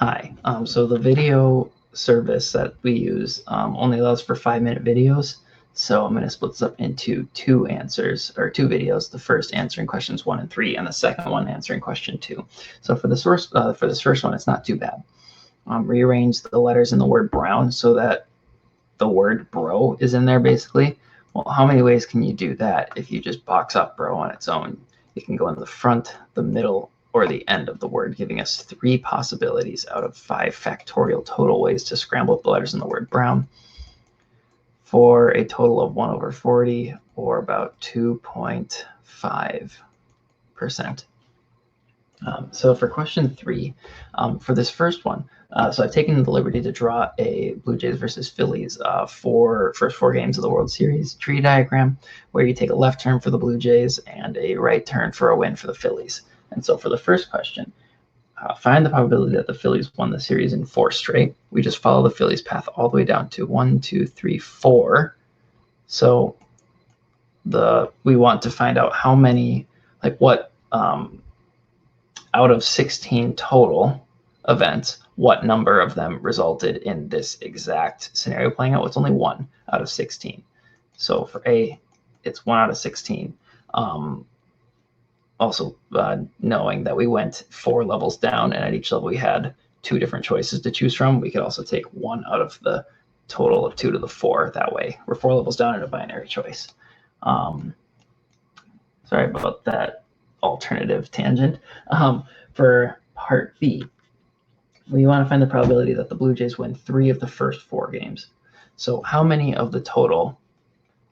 Hi. So the video service that we use only allows for 5-minute videos. So I'm going to split this up into two videos. The first answering questions 1 and 3, and the second one answering question 2. So for this first one, it's not too bad. Rearrange the letters in the word brown so that the word bro is in there basically. Well, how many ways can you do that if you just box up bro on its own? It can go in the front, the middle, or the end of the word, giving us 3 possibilities out of 5 factorial total ways to scramble up the letters in the word brown for a total of 1 over 40, or about 2.5%. So for question 3, for this first one, so I've taken the liberty to draw a Blue Jays versus Phillies first 4 games of the World Series tree diagram, where you take a left turn for the Blue Jays and a right turn for a win for the Phillies. And so for the first question, find the probability that the Phillies won the series in 4 straight. We just follow the Phillies path all the way down to 1, 2, 3, 4. So we want to find out how many, out of 16 total events, what number of them resulted in this exact scenario playing out. It's only 1 out of 16. So for A, it's 1 out of 16. Also, knowing that we went 4 levels down, and at each level we had 2 different choices to choose from, we could also take 1 out of the total of 2 to the 4. That way, we're 4 levels down in a binary choice. Sorry about that alternative tangent. For part B, we want to find the probability that the Blue Jays win 3 of the first 4 games. So how many of the total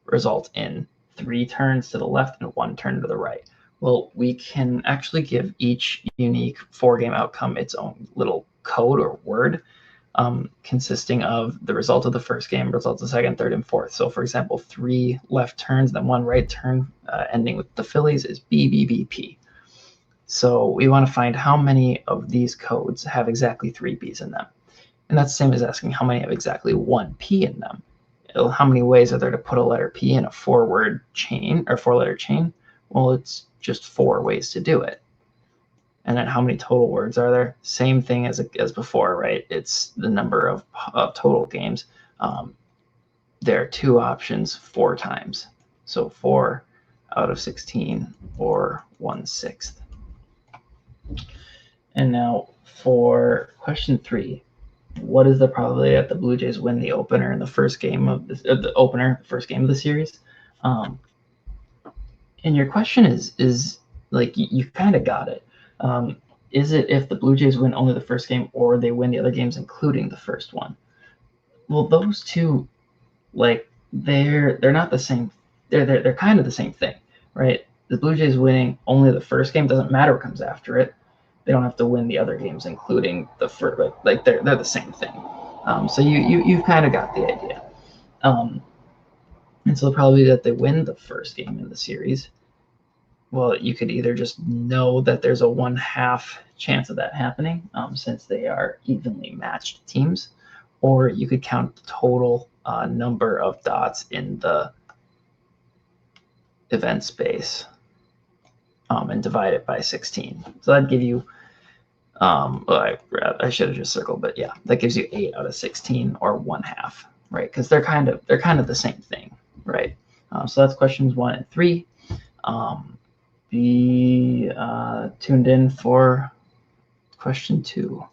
result in 3 turns to the left and 1 turn to the right? Well, we can actually give each unique 4-game outcome its own little code or word, consisting of the result of the first game, result of the second, third, and fourth. So for example, 3 left turns, then 1 right turn, ending with the Phillies is BBBP. So we want to find how many of these codes have exactly 3 B's in them. And that's the same as asking how many have exactly 1 P in them. How many ways are there to put a letter P in a 4-word chain or 4-letter chain? Well, it's just 4 ways to do it. And then how many total words are there? Same thing as before, right? It's the number of total games. There are 2 options 4 times. So 4 out of 16, or 1/6. And now for question 3, what is the probability that the Blue Jays win the opener in the first game of first game of the series? And your question is like, you kind of got it. Is it if the Blue Jays win only the first game, or they win the other games including the first one? Well, those two, they're not the same. They're kind of the same thing, right? The Blue Jays winning only the first game doesn't matter what comes after it. They don't have to win the other games, including the first. They're the same thing. So you've kind of got the idea. And so the probability that they win the first game in the series, well, you could either just know that there's a 1/2 chance of that happening, since they are evenly matched teams, or you could count the total number of dots in the event space and divide it by 16. So that'd give you, I should have just circled, but yeah, that gives you 8 out of 16, or 1/2, right? Because they're kind of the same thing, right? So that's questions 1 and 3. Be tuned in for question 2.